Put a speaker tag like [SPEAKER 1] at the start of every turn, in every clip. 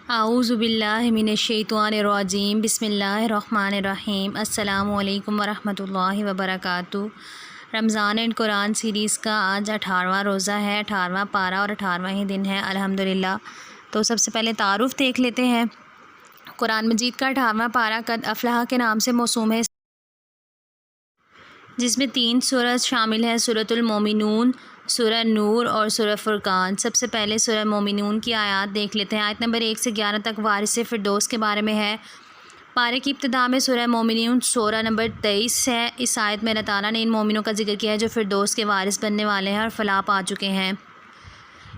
[SPEAKER 1] اعوذ باللہ من الشیطان الرجیم بسم اللہ الرحمن الرحیم السلام علیکم ورحمۃ اللہ وبرکاتہ۔ رمضان اینڈ قرآن سیریز کا آج 18واں روزہ ہے، 18واں پارہ اور 18واں ہی دن ہے الحمدللہ۔ تو سب سے پہلے تعارف دیکھ لیتے ہیں۔ قرآن مجید کا 18واں پارہ قد افلح کے نام سے موسوم ہے، جس میں 3 سورت شامل ہیں: سورۃ المومنون، سورہ نور اور سورہ فرقان۔ سب سے پہلے سورہ مومنون کی آیات دیکھ لیتے ہیں۔ آیت نمبر 1 سے 11 تک وارث فردوس کے بارے میں ہے۔ پارے کی ابتدا میں سورہ مومنون سورہ نمبر 23 ہے۔ اس آیت میں اللہ تعالیٰ نے ان مومنوں کا ذکر کیا ہے جو فردوس کے وارث بننے والے ہیں اور فلاح پا چکے ہیں۔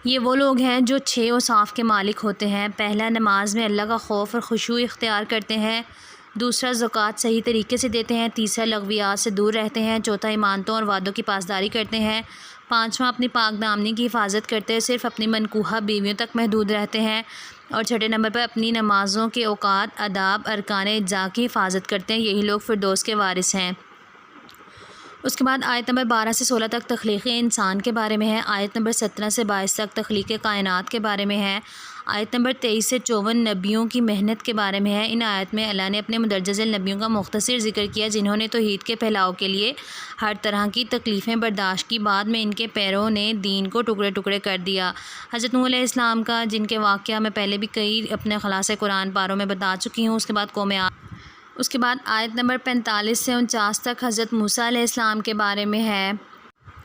[SPEAKER 1] یہ وہ لوگ ہیں جو 6 اوصاف کے مالک ہوتے ہیں۔ پہلا، نماز میں اللہ کا خوف اور خشوع اختیار کرتے ہیں۔ دوسرا، زکوٰۃ صحیح طریقے سے دیتے ہیں۔ تیسرا، لغویات سے دور رہتے ہیں۔ چوتھا، امانتوں اور وعدوں کی پاسداری کرتے ہیں۔ پانچواں، اپنی پاک دامنی کی حفاظت کرتے ہیں، صرف اپنی منکوحہ بیویوں تک محدود رہتے ہیں۔ اور چھٹے نمبر پر اپنی نمازوں کے اوقات، آداب، ارکان اجزاء کی حفاظت کرتے ہیں۔ یہی لوگ فردوس کے وارث ہیں۔ اس کے بعد آیت نمبر 12 سے 16 تک تخلیق انسان کے بارے میں ہے۔ آیت نمبر 17 سے 22 تک تخلیق کائنات کے بارے میں ہے۔ آیت نمبر 23 سے 54 نبیوں کی محنت کے بارے میں ہے۔ ان آیت میں اللہ نے اپنے مندرجہ ذیل نبیوں کا مختصر ذکر کیا، جنہوں نے توحید کے پھیلاؤ کے لیے ہر طرح کی تکلیفیں برداشت کی۔ بعد میں ان کے پیروں نے دین کو ٹکڑے ٹکڑے کر دیا۔ حضرت نوح علیہ السلام کا، جن کے واقعہ میں پہلے بھی کئی اپنے خلاصہ قرآن پاروں میں بتا چکی ہوں۔ اس کے بعد آیت نمبر 45 سے 49 تک حضرت موسیٰ علیہ السلام کے بارے میں ہے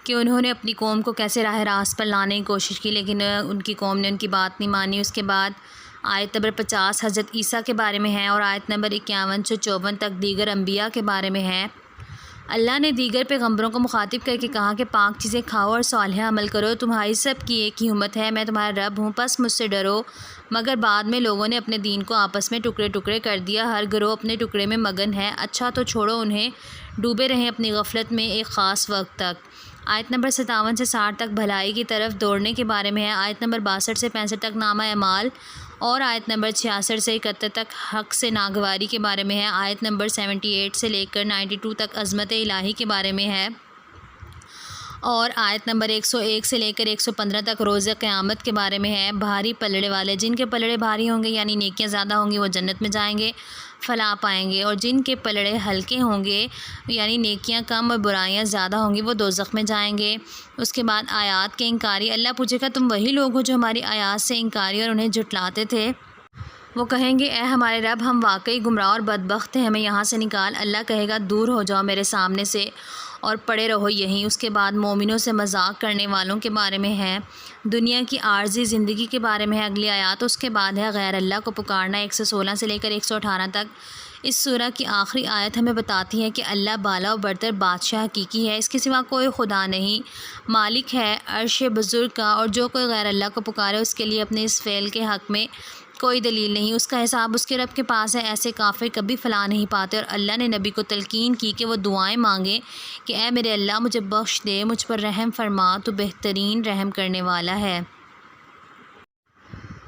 [SPEAKER 1] کہ انہوں نے اپنی قوم کو کیسے راہ راست پر لانے کی کوشش کی، لیکن ان کی قوم نے ان کی بات نہیں مانی۔ اس کے بعد آیت نمبر 50 حضرت عیسیٰ کے بارے میں ہے، اور آیت نمبر 51 سے 54 تک دیگر انبیاء کے بارے میں ہے۔ اللہ نے دیگر پیغمبروں کو مخاطب کر کے کہا کہ پاک چیزیں کھاؤ اور صالح عمل کرو، تمہاری سب کی ایک ہی امت ہے، میں تمہارا رب ہوں، پس مجھ سے ڈرو۔ مگر بعد میں لوگوں نے اپنے دین کو آپس میں ٹکڑے ٹکڑے کر دیا، ہر گروہ اپنے ٹکڑے میں مگن ہے۔ اچھا تو چھوڑو انہیں، ڈوبے رہیں اپنی غفلت میں ایک خاص وقت تک۔ آیت نمبر 57 سے 60 تک بھلائی کی طرف دوڑنے کے بارے میں ہے۔ آیت نمبر 62 سے 65 تک نامہ اعمال، اور آیت نمبر 66 سے 71 تک حق سے ناگواری کے بارے میں ہے۔ آیت نمبر 78 سے لے کر 92 تک عظمت الہی کے بارے میں ہے، اور آیت نمبر 101 سے لے کر 115 تک روز قیامت کے بارے میں ہے۔ بھاری پلڑے والے، جن کے پلڑے بھاری ہوں گے یعنی نیکیاں زیادہ ہوں گی، وہ جنت میں جائیں گے، فلاح پائیں گے، اور جن کے پلڑے ہلکے ہوں گے یعنی نیکیاں کم اور برائیاں زیادہ ہوں گی، وہ دوزخ میں جائیں گے۔ اس کے بعد آیات کے انکاری، اللہ پوچھے گا تم وہی لوگ ہو جو ہماری آیات سے انکاری اور انہیں جھٹلاتے تھے؟ وہ کہیں گے اے ہمارے رب، ہم واقعی گمراہ اور بدبخت ہیں، ہمیں یہاں سے نکال۔ اللہ کہے گا دور ہو جاؤ میرے سامنے سے اور پڑے رہو یہیں۔ اس کے بعد مومنوں سے مذاق کرنے والوں کے بارے میں ہے، دنیا کی عارضی زندگی کے بارے میں ہے اگلی آیات۔ اس کے بعد ہے غیر اللہ کو پکارنا، 116 سے لے کر 118 تک۔ اس سورہ کی آخری آیت ہمیں بتاتی ہے کہ اللہ بالا و برتر بادشاہ حقیقی ہے، اس کے سوا کوئی خدا نہیں، مالک ہے عرش بزرگ کا، اور جو کوئی غیر اللہ کو پکارے اس کے لیے اپنے اس فعل کے حق میں کوئی دلیل نہیں، اس کا حساب اس کے رب کے پاس ہے۔ ایسے کافر کبھی فلاح نہیں پاتے۔ اور اللہ نے نبی کو تلقین کی کہ وہ دعائیں مانگیں کہ اے میرے اللہ، مجھے بخش دے، مجھ پر رحم فرما، تو بہترین رحم کرنے والا ہے۔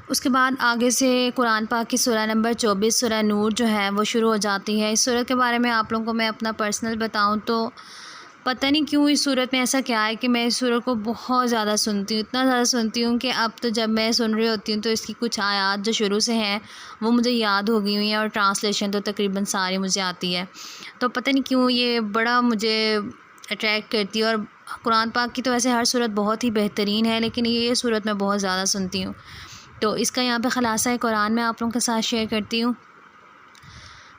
[SPEAKER 1] اس کے بعد آگے سے قرآن پاک کی سورہ نمبر 24 سورہ نور جو ہے وہ شروع ہو جاتی ہے۔ اس سورت کے بارے میں آپ لوگوں کو میں اپنا پرسنل بتاؤں تو پتہ نہیں کیوں اس صورت میں ایسا کیا ہے کہ میں اس سورت کو بہت زیادہ سنتی ہوں، اتنا زیادہ سنتی ہوں کہ اب تو جب میں سن رہی ہوتی ہوں تو اس کی کچھ آیات جو شروع سے ہیں وہ مجھے یاد ہو گئی ہوئی ہیں، اور ٹرانسلیشن تو تقریباً ساری مجھے آتی ہے۔ تو پتہ نہیں کیوں یہ بڑا مجھے اٹریکٹ کرتی ہے، اور قرآن پاک کی تو ویسے ہر صورت بہت ہی بہترین ہے، لیکن یہ صورت میں بہت زیادہ سنتی ہوں۔ تو اس کا یہاں پہ خلاصہ قرآن میں آپ لوگوں کے ساتھ شیئر کرتی ہوں۔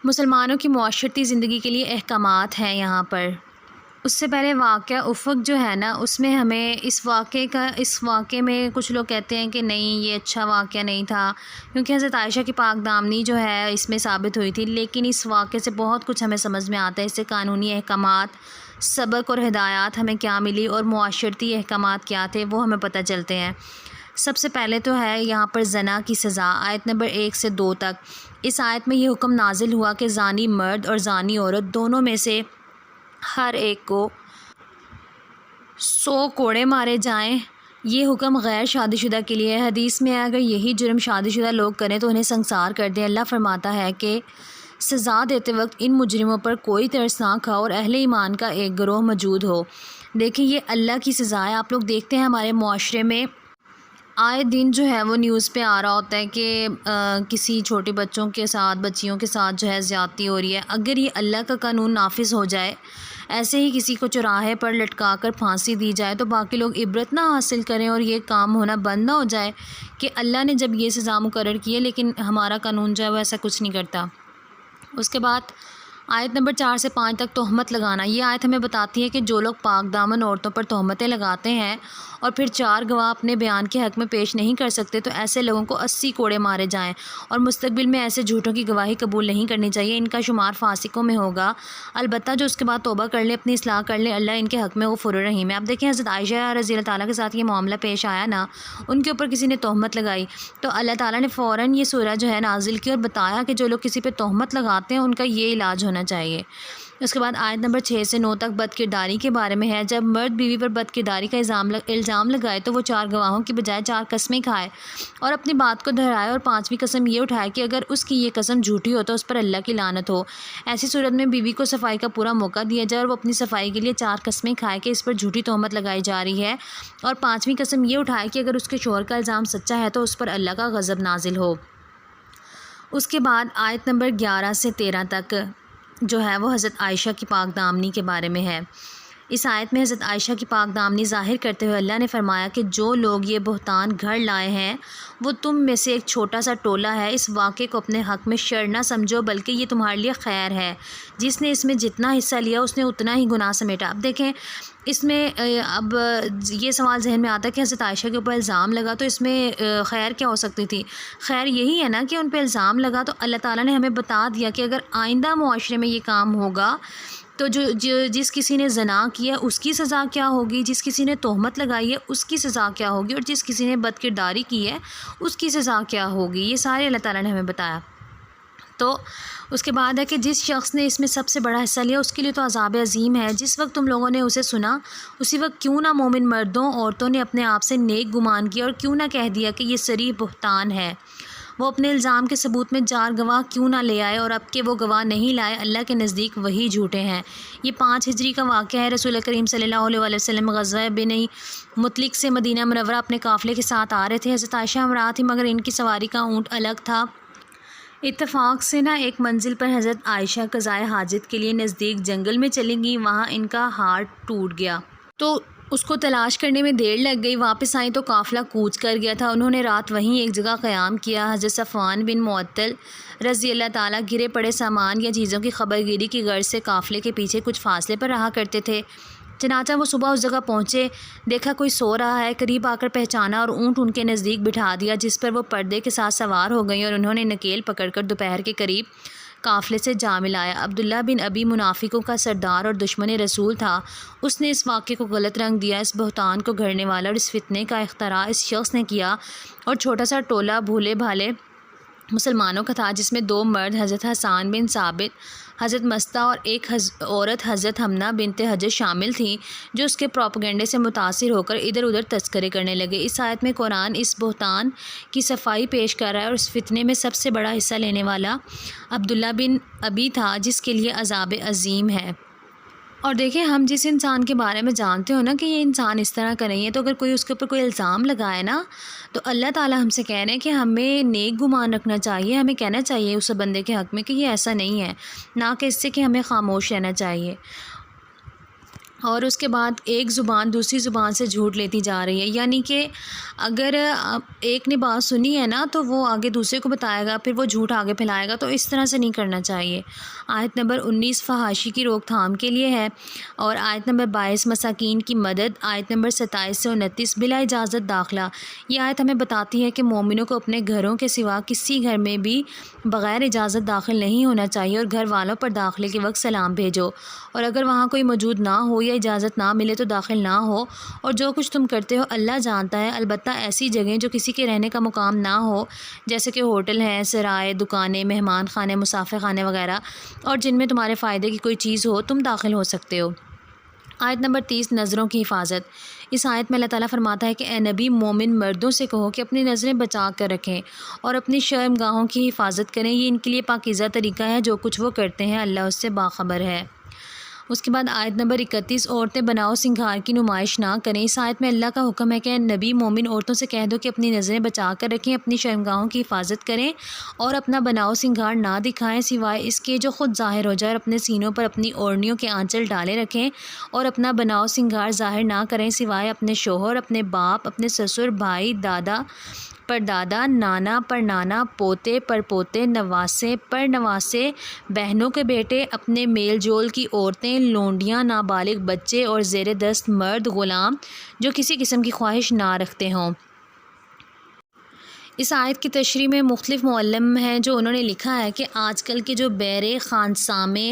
[SPEAKER 1] مسلمانوں کی معاشرتی زندگی کے لیے احکامات ہیں یہاں پر۔ اس سے پہلے واقعہ افق جو ہے نا، اس میں ہمیں اس واقعے میں کچھ لوگ کہتے ہیں کہ نہیں یہ اچھا واقعہ نہیں تھا، کیونکہ حضرت عائشہ کی پاک دامنی جو ہے اس میں ثابت ہوئی تھی، لیکن اس واقعے سے بہت کچھ ہمیں سمجھ میں آتا ہے۔ اس سے قانونی احکامات، سبق اور ہدایات ہمیں کیا ملی، اور معاشرتی احکامات کیا تھے وہ ہمیں پتہ چلتے ہیں۔ سب سے پہلے تو ہے یہاں پر زنا کی سزا، آیت نمبر 1 سے 2 تک۔ اس آیت میں یہ حکم نازل ہوا کہ زانی مرد اور زانی عورت دونوں میں سے ہر ایک کو 100 کوڑے مارے جائیں۔ یہ حکم غیر شادی شدہ کے لیے ہے۔ حدیث میں ہے اگر یہی جرم شادی شدہ لوگ کریں تو انہیں سنسار کر دیں۔ اللہ فرماتا ہے کہ سزا دیتے وقت ان مجرموں پر کوئی ترس نہ کھاؤ اور اہل ایمان کا ایک گروہ موجود ہو۔ دیکھیں یہ اللہ کی سزا ہے۔ آپ لوگ دیکھتے ہیں ہمارے معاشرے میں آئے دن جو ہے وہ نیوز پہ آ رہا ہوتا ہے کہ کسی چھوٹے بچوں کے ساتھ بچیوں کے ساتھ جو ہے زیادتی ہو رہی ہے۔ اگر یہ اللہ کا قانون نافذ ہو جائے، ایسے ہی کسی کو چوراہے پر لٹکا کر پھانسی دی جائے تو باقی لوگ عبرت نہ حاصل کریں اور یہ کام ہونا بند نہ ہو جائے کہ اللہ نے جب یہ سزا مقرر کی ہے لیکن ہمارا قانون جو ہے وہ ایسا کچھ نہیں کرتا۔ اس کے بعد آیت نمبر 4 سے 5 تک تہمت لگانا۔ یہ آیت ہمیں بتاتی ہے کہ جو لوگ پاک دامن عورتوں پر تہمتیں لگاتے ہیں اور پھر 4 گواہ اپنے بیان کے حق میں پیش نہیں کر سکتے تو ایسے لوگوں کو 80 کوڑے مارے جائیں اور مستقبل میں ایسے جھوٹوں کی گواہی قبول نہیں کرنی چاہیے۔ ان کا شمار فاسقوں میں ہوگا، البتہ جو اس کے بعد توبہ کر لیں، اپنی اصلاح کر لیں، اللہ ان کے حق میں غفور الرحیم ہے۔ اب دیکھیں حضرت عائشہ رضی اللہ تعالیٰ کے ساتھ یہ معاملہ پیش آیا نا، ان کے اوپر کسی نے تہمت لگائی تو اللہ تعالیٰ نے فوراً یہ سورہ جو ہے نازل کی اور بتایا کہ جو لوگ کسی پہ تہمت لگاتے ہیں ان کا یہ علاج ہونا چاہیے۔ اس کے بعد آیت نمبر 6 سے 9 تک بد کرداری کے بارے میں ہے۔ جب مرد بیوی پر بد کرداری کا الزام لگائے تو وہ 4 گواہوں کی بجائے 4 قسمیں کھائے اور اپنی بات کو دہرائے اور 5ویں قسم یہ اٹھائے کہ اگر اس کی یہ قسم جھوٹی ہو تو اس پر اللہ کی لعنت ہو۔ ایسی صورت میں بیوی کو صفائی کا پورا موقع دیا جائے اور وہ اپنی صفائی کے لیے 4 قسمیں کھائے کہ اس پر جھوٹی تہمت لگائی جا رہی ہے، اور 5ویں قسم یہ اٹھائے کہ اگر اس کے شوہر کا الزام سچا ہے تو اس پر اللہ کا غضب نازل ہو۔ اس کے بعد آیت نمبر 11 سے 13 تک جو ہے وہ حضرت عائشہ کی پاک دامنی کے بارے میں ہے۔ اس آیت میں حضرت عائشہ کی پاک دامنی ظاہر کرتے ہوئے اللہ نے فرمایا کہ جو لوگ یہ بہتان گھڑ لائے ہیں وہ تم میں سے ایک چھوٹا سا ٹولہ ہے، اس واقعے کو اپنے حق میں شر نہ سمجھو بلکہ یہ تمہارے لیے خیر ہے۔ جس نے اس میں جتنا حصہ لیا اس نے اتنا ہی گناہ سمیٹا۔ اب دیکھیں اس میں اب یہ سوال ذہن میں آتا ہے کہ حضرت عائشہ کے اوپر الزام لگا تو اس میں خیر کیا ہو سکتی تھی؟ خیر یہی ہے نا کہ ان پہ الزام لگا تو اللہ تعالیٰ نے ہمیں بتا دیا کہ اگر آئندہ معاشرے میں یہ کام ہوگا تو جس کسی نے زنا کیا اس کی سزا کیا ہوگی، جس کسی نے تہمت لگائی ہے اس کی سزا کیا ہوگی، اور جس کسی نے بد کرداری کی ہے اس کی سزا کیا ہوگی، یہ سارے اللہ تعالیٰ نے ہمیں بتایا۔ تو اس کے بعد ہے کہ جس شخص نے اس میں سب سے بڑا حصہ لیا اس کے لیے تو عذاب عظیم ہے۔ جس وقت تم لوگوں نے اسے سنا اسی وقت کیوں نہ مومن مردوں عورتوں نے اپنے آپ سے نیک گمان کیا اور کیوں نہ کہہ دیا کہ یہ صریح بہتان ہے۔ وہ اپنے الزام کے ثبوت میں 4 گواہ کیوں نہ لے آئے اور اب کہ وہ گواہ نہیں لائے اللہ کے نزدیک وہی جھوٹے ہیں۔ یہ 5 ہجری کا واقعہ ہے۔ رسول کریم صلی اللہ علیہ وسلم غزوہ بنی مطلق سے مدینہ منورہ اپنے قافلے کے ساتھ آ رہے تھے۔ حضرت عائشہ ہمراہ تھی مگر ان کی سواری کا اونٹ الگ تھا۔ اتفاق سے نہ ایک منزل پر حضرت عائشہ قضائے حاجت کے لیے نزدیک جنگل میں چلی گئیں، وہاں ان کا ہارٹ ٹوٹ گیا تو اس کو تلاش کرنے میں دیر لگ گئی۔ واپس آئیں تو قافلہ کوچ کر گیا تھا۔ انہوں نے رات وہیں ایک جگہ قیام کیا۔ حضرت صفوان بن معطل رضی اللہ تعالیٰ گرے پڑے سامان یا چیزوں کی خبر گیری کی غرض سے قافلے کے پیچھے کچھ فاصلے پر رہا کرتے تھے۔ چنانچہ وہ صبح اس جگہ پہنچے، دیکھا کوئی سو رہا ہے، قریب آ کر پہچانا اور اونٹ ان کے نزدیک بٹھا دیا، جس پر وہ پردے کے ساتھ سوار ہو گئیں اور انہوں نے نکیل پکڑ کر دوپہر کے قریب قافلے سے جا ملایا۔ عبداللہ بن ابی منافقوں کا سردار اور دشمن رسول تھا، اس نے اس واقعے کو غلط رنگ دیا۔ اس بہتان کو گھڑنے والا اور اس فتنے کا اختراع اس شخص نے کیا اور چھوٹا سا ٹولہ بھولے بھالے مسلمانوں کا تھا، جس میں 2 مرد حضرت حسان بن ثابت، حضرت مستہ اور ایک عورت حضرت حمنہ بنت حجر شامل تھیں، جو اس کے پروپیگنڈے سے متاثر ہو کر ادھر ادھر تذکرے کرنے لگے۔ اس آیت میں قرآن اس بہتان کی صفائی پیش کر رہا ہے اور اس فتنے میں سب سے بڑا حصہ لینے والا عبداللہ بن ابی تھا، جس کے لیے عذاب عظیم ہے۔ اور دیکھیں ہم جس انسان کے بارے میں جانتے ہو نا کہ یہ انسان اس طرح کا نہیں ہے، تو اگر کوئی اس کے اوپر کوئی الزام لگائے نا تو اللہ تعالیٰ ہم سے کہہ رہے ہیں کہ ہمیں نیک گمان رکھنا چاہیے، ہمیں کہنا چاہیے اس بندے کے حق میں کہ یہ ایسا نہیں ہے، نہ کہ اس سے کہ ہمیں خاموش رہنا چاہیے۔ اور اس کے بعد ایک زبان دوسری زبان سے جھوٹ لیتی جا رہی ہے، یعنی کہ اگر ایک نے بات سنی ہے نا تو وہ آگے دوسرے کو بتائے گا، پھر وہ جھوٹ آگے پھیلائے گا، تو اس طرح سے نہیں کرنا چاہیے۔ آیت نمبر 19 فحاشی کی روک تھام کے لیے ہے، اور آیت نمبر 22 مساکین کی مدد، آیت نمبر 27 سے 29 بلا اجازت داخلہ۔ یہ آیت ہمیں بتاتی ہے کہ مومنوں کو اپنے گھروں کے سوا کسی گھر میں بھی بغیر اجازت داخل نہیں ہونا چاہیے، اور گھر والوں پر داخلے کے وقت سلام بھیجو، اور اگر وہاں کوئی موجود نہ ہو یا اجازت نہ ملے تو داخل نہ ہو، اور جو کچھ تم کرتے ہو اللہ جانتا ہے، البتہ ایسی جگہیں جو کسی کے رہنے کا مقام نہ ہو، جیسے کہ ہوٹل ہیں، سرائے، دکانیں، مہمان خانے، مسافر خانے وغیرہ، اور جن میں تمہارے فائدے کی کوئی چیز ہو تم داخل ہو سکتے ہو۔ آیت نمبر 30 نظروں کی حفاظت۔ اس آیت میں اللہ تعالیٰ فرماتا ہے کہ اے نبی مومن مردوں سے کہو کہ اپنی نظریں بچا کر رکھیں اور اپنی شرم گاہوں کی حفاظت کریں، یہ ان کے لیے پاکیزہ طریقہ ہے، جو کچھ وہ کرتے ہیں اللہ اس سے باخبر ہے۔ اس کے بعد آیت نمبر 31، عورتیں بناؤ سنگھار کی نمائش نہ کریں۔ اس آیت میں اللہ کا حکم ہے کہ نبی مومن عورتوں سے کہہ دو کہ اپنی نظریں بچا کر رکھیں، اپنی شرمگاہوں کی حفاظت کریں اور اپنا بناؤ سنگھار نہ دکھائیں سوائے اس کے جو خود ظاہر ہو جائے، اور اپنے سینوں پر اپنی اوڑھنیوں کے آنچل ڈالے رکھیں، اور اپنا بناؤ سنگھار ظاہر نہ کریں سوائے اپنے شوہر، اپنے باپ، اپنے سسر، بھائی، دادا، پردادا، نانا، پرنانا، پوتے، پرپوتے، نواسے، پرنواسے، بہنوں کے بیٹے، اپنے میل جول کی عورتیں، لونڈیاں، نابالغ بچے اور زیر دست مرد غلام جو کسی قسم کی خواہش نہ رکھتے ہوں۔ اس آیت کی تشریح میں مختلف معلم ہیں جو انہوں نے لکھا ہے کہ آج کل کے جو بیرے، خانسامے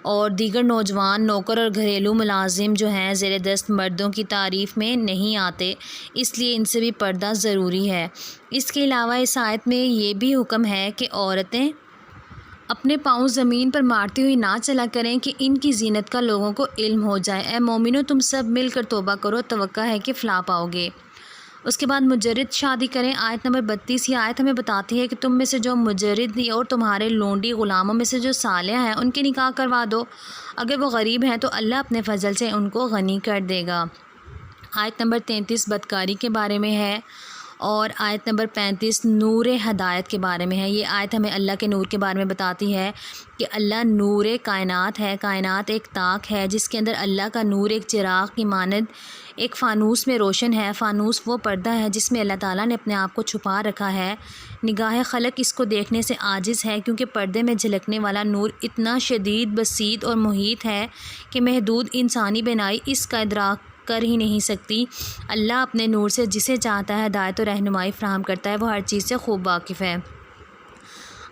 [SPEAKER 1] اور دیگر نوجوان نوکر اور گھریلو ملازم جو ہیں زیر دست مردوں کی تعریف میں نہیں آتے، اس لیے ان سے بھی پردہ ضروری ہے۔ اس کے علاوہ اس آیت میں یہ بھی حکم ہے کہ عورتیں اپنے پاؤں زمین پر مارتی ہوئی نہ چلا کریں کہ ان کی زینت کا لوگوں کو علم ہو جائے۔ اے مومنو، تم سب مل کر توبہ کرو، توقع ہے کہ فلاح پاؤ گے۔ اس کے بعد مجرد شادی کریں۔ آیت نمبر 32، یہ آیت ہمیں بتاتی ہے کہ تم میں سے جو مجرد اور تمہارے لونڈی غلاموں میں سے جو صالح ہیں ان کے نکاح کروا دو، اگر وہ غریب ہیں تو اللہ اپنے فضل سے ان کو غنی کر دے گا۔ آیت نمبر 33 بدکاری کے بارے میں ہے، اور آیت نمبر 35 نور ہدایت کے بارے میں ہے۔ یہ آیت ہمیں اللہ کے نور کے بارے میں بتاتی ہے کہ اللہ نور کائنات ہے۔ کائنات ایک طاق ہے جس کے اندر اللہ کا نور ایک چراغ کی مانند ایک فانوس میں روشن ہے۔ فانوس وہ پردہ ہے جس میں اللہ تعالیٰ نے اپنے آپ کو چھپا رکھا ہے۔ نگاہ خلق اس کو دیکھنے سے عاجز ہے کیونکہ پردے میں جھلکنے والا نور اتنا شدید، بسیط اور محیط ہے کہ محدود انسانی بینائی اس کا ادراک کر ہی نہیں سکتی۔ اللہ اپنے نور سے جسے چاہتا ہے ہدایت و رہنمائی فراہم کرتا ہے، وہ ہر چیز سے خوب واقف ہے۔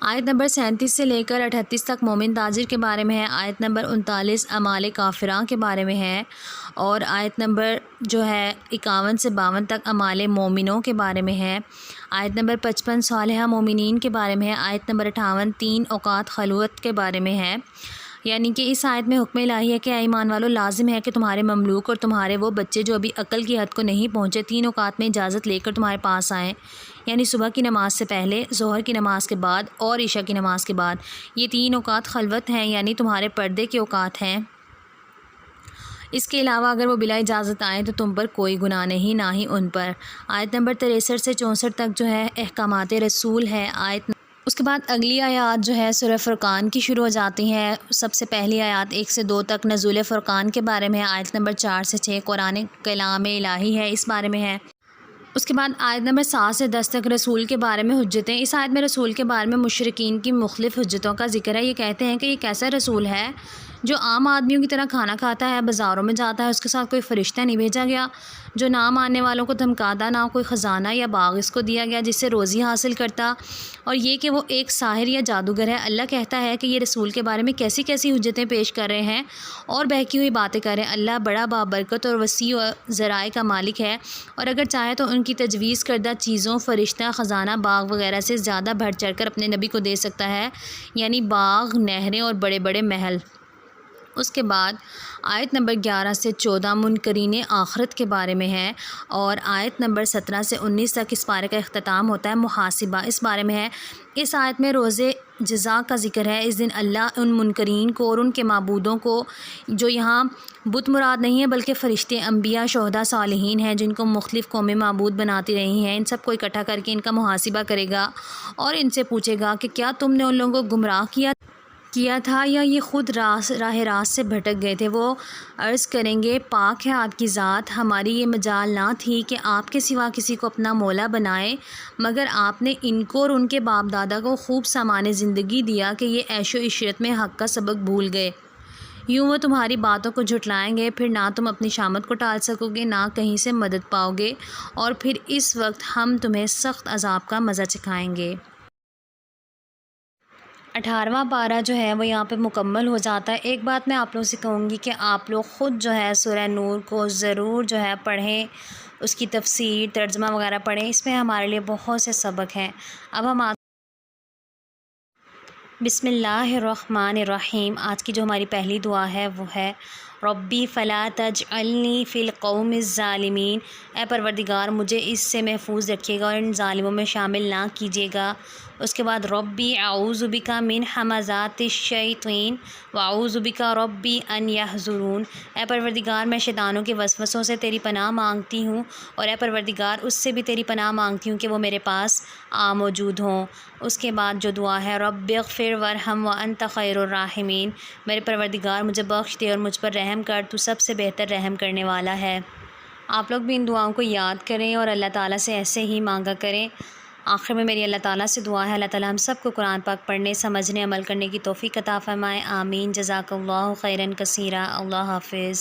[SPEAKER 1] آیت نمبر 37 سے لے کر 38 تک مومن تاجر کے بارے میں ہے۔ آیت نمبر 39 اعمال کافراں کے بارے میں ہے، اور آیت نمبر جو ہے 51 سے 52 تک اعمال مومنوں کے بارے میں ہے۔ آیت نمبر 55 صالحہ مومنین کے بارے میں ہے۔ آیت نمبر 58 3 اوقات خلوت کے بارے میں ہے۔ یعنی کہ اس آیت میں حکم الہی ہے کہ اے ایمان والو، لازم ہے کہ تمہارے مملوک اور تمہارے وہ بچے جو ابھی عقل کی حد کو نہیں پہنچے 3 اوقات میں اجازت لے کر تمہارے پاس آئیں، یعنی صبح کی نماز سے پہلے، ظہر کی نماز کے بعد اور عشاء کی نماز کے بعد۔ یہ 3 اوقات خلوت ہیں، یعنی تمہارے پردے کے اوقات ہیں۔ اس کے علاوہ اگر وہ بلا اجازت آئیں تو تم پر کوئی گناہ نہیں، نہ ہی ان پر۔ آیت نمبر 63 سے 64 تک جو ہے احکامات رسول ہے۔ اس کے بعد اگلی آیات جو ہے سورہ فرقان کی شروع ہو جاتی ہیں۔ سب سے پہلی آیات 1 سے 2 تک نزول فرقان کے بارے میں ہے۔ آیت نمبر 4 سے 6 قرآن کلام الہی ہے، اس بارے میں ہے۔ اس کے بعد آیت نمبر 7 سے 10 تک رسول کے بارے میں حجتیں۔ اس آیت میں رسول کے بارے میں مشرکین کی مختلف حجتوں کا ذکر ہے۔ یہ کہتے ہیں کہ یہ کیسا رسول ہے جو عام آدمیوں کی طرح کھانا کھاتا ہے، بازاروں میں جاتا ہے، اس کے ساتھ کوئی فرشتہ نہیں بھیجا گیا، جو نہ ماننے والوں کو دھمکاتا، نہ کوئی خزانہ یا باغ اس کو دیا گیا جس سے روزی حاصل کرتا، اور یہ کہ وہ ایک ساحر یا جادوگر ہے۔ اللہ کہتا ہے کہ یہ رسول کے بارے میں کیسی کیسی حجتیں پیش کر رہے ہیں اور بہکی ہوئی باتیں کر رہے ہیں۔ اللہ بڑا بابرکت اور وسیع ذرائع کا مالک ہے، اور اگر چاہے تو ان کی تجویز کردہ چیزوں، فرشتہ، خزانہ، باغ وغیرہ سے زیادہ بڑھ چڑھ کر اپنے نبی کو دے سکتا ہے، یعنی باغ، نہریں اور بڑے بڑے محل۔ اس کے بعد آیت نمبر 11 سے 14 منکرین آخرت کے بارے میں ہے، اور آیت نمبر 17 سے 19 تک اس بارے کا اختتام ہوتا ہے محاسبہ، اس بارے میں ہے۔ اس آیت میں روز جزا کا ذکر ہے۔ اس دن اللہ ان منکرین کو اور ان کے معبودوں کو، جو یہاں بت مراد نہیں ہے بلکہ فرشتے، انبیاء، شہداء، صالحین ہیں جن کو مختلف قومیں معبود بناتی رہی ہیں، ان سب کو اکٹھا کر کے ان کا محاسبہ کرے گا اور ان سے پوچھے گا کہ کیا تم نے ان لوگوں کو گمراہ کیا تھا یا یہ خود راہ راست سے بھٹک گئے تھے؟ وہ عرض کریں گے پاک ہے آپ کی ذات، ہماری یہ مجال نہ تھی کہ آپ کے سوا کسی کو اپنا مولا بنائے، مگر آپ نے ان کو اور ان کے باپ دادا کو خوب سامان زندگی دیا کہ یہ عیش و عشرت میں حق کا سبق بھول گئے۔ یوں وہ تمہاری باتوں کو جھٹلائیں گے، پھر نہ تم اپنی شامت کو ٹال سکو گے، نہ کہیں سے مدد پاؤ گے، اور پھر اس وقت ہم تمہیں سخت عذاب کا مزہ چکھائیں گے۔ 18واں پارہ جو ہے وہ یہاں پہ مکمل ہو جاتا ہے۔ ایک بات میں آپ لوگوں سے کہوں گی کہ آپ لوگ خود جو ہے سورہ نور کو ضرور جو ہے پڑھیں، اس کی تفسیر، ترجمہ وغیرہ پڑھیں، اس میں ہمارے لیے بہت سے سبق ہیں۔ اب ہم بسم اللہ الرحمن الرحیم۔ آج کی جو ہماری پہلی دعا ہے وہ ہے ربی فلا تجعلنی فی القوم الظالمین۔ اے پروردگار، مجھے اس سے محفوظ رکھیے گا اور ان ظالموں میں شامل نہ کیجیے گا۔ اس کے بعد ربی اعوذ بک من ہمزات الشیاطین واعوذ بک ربی ان یحضرون، اے پروردگار میں شیطانوں کے وسوسوں سے تیری پناہ مانگتی ہوں، اور اے پروردگار اس سے بھی تیری پناہ مانگتی ہوں کہ وہ میرے پاس موجود ہوں۔ اس کے بعد جو دعا ہے رب اغفر ورحم وانت خیر الراحمین، میرے پروردگار مجھے بخش دے اور مجھ پر رحم کر، تو سب سے بہتر رحم کرنے والا ہے۔ آپ لوگ بھی ان دعاؤں کو یاد کریں اور اللہ تعالیٰ سے ایسے ہی مانگا کریں۔ آخر میں میری اللہ تعالیٰ سے دعا ہے، اللہ تعالیٰ ہم سب کو قرآن پاک پڑھنے، سمجھنے، عمل کرنے کی توفیق عطا فرمائے۔ آمین۔ جزاک اللہ خیراً کثیرا۔ اللہ حافظ۔